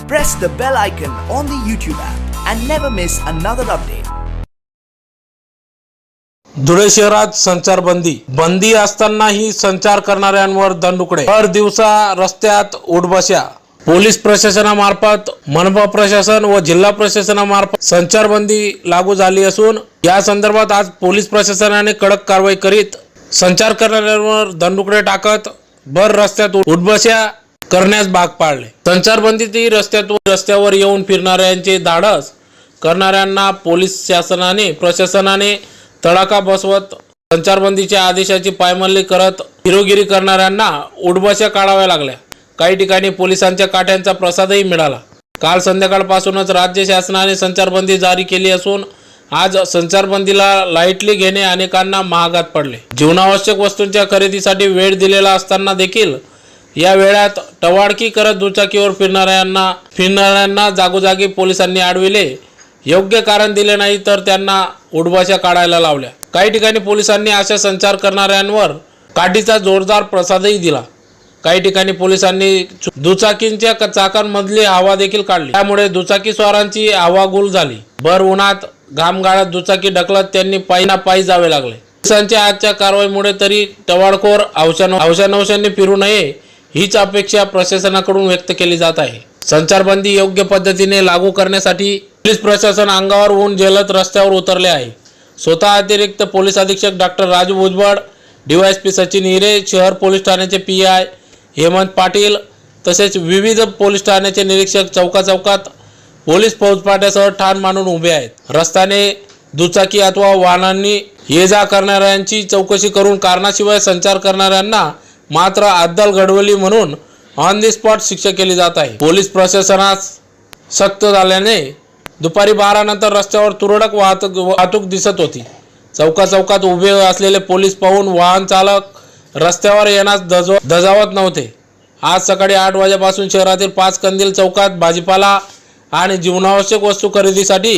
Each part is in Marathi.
Press the bell icon on the YouTube app and never miss another update. Dhule शहरात संचारबंदी असतानाही संचार करणाऱ्यांवर दंडुकडे। हर दिवसा रस्त्यात उठबशा। पोलीस प्रशासनामार्फत मनपा प्रशासन व जिल्हा प्रशासनामार्फत संचारबंदी लागू झाली असून या संदर्भात आज पोलीस प्रशासनाने कडक कारवाई करीत संचार करणाऱ्यांवर दंडुकडे टाकत भर रस्त्यात उठबशा करण्यास भाग पाडले। संचारबंदीतही रस्त्यावर येऊन फिरणाऱ्यांचे धाडस करणाऱ्यांना पोलीस प्रशासनाने तडाखा बसवत संचारबंदीच्या आदेशाची पायमल्ली करत हिरोगिरी करणाऱ्यांना उठबशा काढाव्या लागल्या। काही ठिकाणी पोलिसांच्या काठ्यांचा प्रसादही मिळाला। काल संध्याकाळपासूनच राज्य शासनाने संचारबंदी जारी केली असून आज संचारबंदीला लाईटली घेणे अनेकांना महागात पडले। जीवनावश्यक वस्तूंच्या खरेदीसाठी वेळ दिलेला असताना देखील या वेळात टवाळकी करत दुचाकीवर फिरणाऱ्यांना जागोजागी पोलिसांनी अडविले। योग्य कारण दिले नाही तर त्यांना उठबशा काढायला लावल्या। काही ठिकाणी पोलिसांनी अशा संचार करणाऱ्यांवर काठीचा जोरदार प्रसादही दिला। काही ठिकाणी पोलिसांनी दुचाकींच्या चाकांमधली हवा देखील काढली। त्यामुळे दुचाकी स्वारांची हवागुल झाली। भर उन्हात घाम गाळत दुचाकी ढकलत त्यांनी पायी जावे लागले। पोलिसांच्या आजच्या कारवाईमुळे तरी टवाळखोर हौशानौशांनी फिरू नये हीच अपेक्षा प्रशासनाकडून व्यक्त केली जात आहे। संचारबंदी योग्य पद्धतीने लागू करण्यासाठी पोलीस प्रशासन अंगावर ऊन झेलत रस्त्यावर उतरले आहे। स्वतः अतिरिक्त पोलीस अधीक्षक डॉक्टर राजू भुजबळ, डीवायएसपी सचिन हिरे, शहर पोलीस ठाण्याचे पीआय हेमंत पाटील तसेच विविध पोलीस ठाण्याचे निरीक्षक चौकात पोलीस फौजफाट्यासह ठाण मांडून उभे आहेत। रस्त्याने दुचाकी अथवा वाहनांनी ये जा करणाऱ्यांची चौकशी करून कारणाशिवाय संचार करणाऱ्यांना मात्र अद्दल घडवली म्हणून ऑन दी स्पॉट शिक्षा केली जात आहे। पोलीस प्रशासनास सक्त झाल्याने दुपारी 12 नंतर रस्त्यावर तुरळक वाहतूक दिसत होती। चौकात उभे असलेले पोलीस पाहून वाहन चालक रस्त्यावर येण्यास धजावत नव्हते। आज सकाळी 8 वाजेपासून शहरातील 5 कंदील चौकात भाजीपाला आणि जीवनावश्यक वस्तू खरेदीसाठी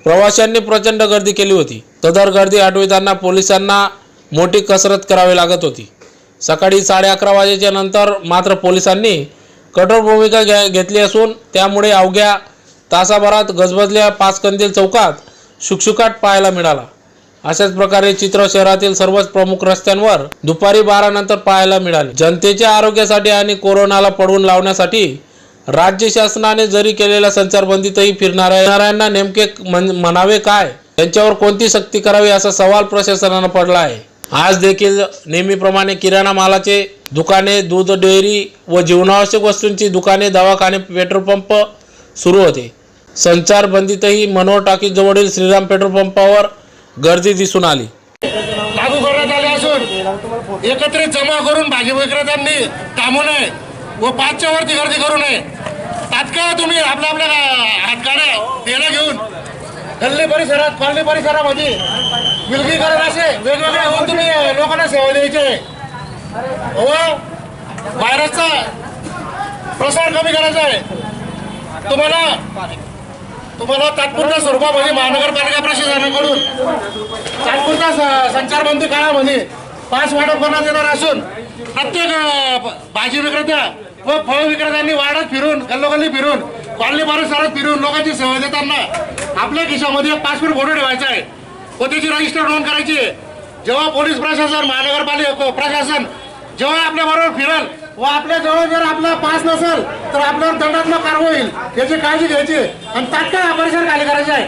प्रवाशांनी प्रचंड गर्दी केली होती। सदर गर्दी हटविताना पोलिसांना मोठी कसरत करावी लागत होती। सकाळी 11:30 वाजेच्या नंतर मात्र पोलिसांनी कठोर भूमिका घेतली असून त्यामुळे अवघ्या तासाभरात गजबजलेल्या 5 कंदील चौकात शुकशुकाट पाहायला मिळाला। अशाच प्रकारे चित्र शहरातील सर्वच प्रमुख रस्त्यांवर दुपारी 12 नंतर पाहायला मिळाले। जनतेच्या आरोग्यासाठी आणि कोरोनाला पळवून लावण्यासाठी राज्य शासनाने जारी केलेल्या संचारबंदीतही फिरणाऱ्यांना नेमके म्हणावे काय, त्यांच्यावर कोणती सक्ती करावी असा सवाल प्रशासनाने पडला आहे। आज देखील नेहमीप्रमाणे किराणा मालाचे दुकाने, दूध डेअरी व जीवनावश्यक वस्तूंची दुकाने, दवाखाने, पेट्रोल पंप सुरू होते। संचारबंदीतही मनोहर टाकीज जवळील श्रीराम पेट्रोल पंपावर गर्दी दिसून आली। लागू करण्यात आले असून एकत्रित जमा करून भाजी विक्रेत्यांनी थांबू नये व 5च्या वरती गर्दी करू नये। तात्काळ तुम्ही आपल्या हातगाड्या पेढे घेऊन गल्ली परिसरात, कॉलनी परिसरामध्ये विलगीकरण असे वेगवेगळे होऊन तुम्ही लोकांना सेवा द्यायचे व व्हायरसचा प्रसार कमी करायचा आहे। तुम्हाला तात्पुरत्या स्वरूपामध्ये महानगरपालिका प्रशासनाकडून तात्पुरत्या संचारबंदी काळामध्ये पास वाटप करण्यात येणार असून प्रत्येक भाजी विक्रेत्या व फळ विक्रेत्यांनी वाड्यात फिरून, गल्लोगल्ली फिरून, कॉलनी परिसरात फिरून लोकांची सेवा देताना आपल्या खिशामध्ये एक पासपोर्ट फोटो ठेवायचा आहे व त्याची रजिस्टर नोंद करायची आहे। जेव्हा पोलीस प्रशासन, महानगरपालिका प्रशासन जेव्हा आपल्याबरोबर फिरेल व आपल्या जवळ जर आपला पास नसेल तर आपल्यावर दंडात्मक कारवाई होईल याची काळजी घ्यायची आणि तात्काळ हा परिसर खाली करायचा आहे।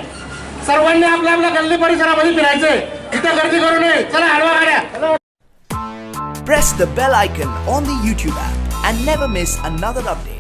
सर्वांनी आपल्या गल्ली परिसरामध्ये फिरायचंय, तिथे गर्दी करू नये। चला हलवा गाड्या। Press the bell icon on the YouTube app and never miss another update.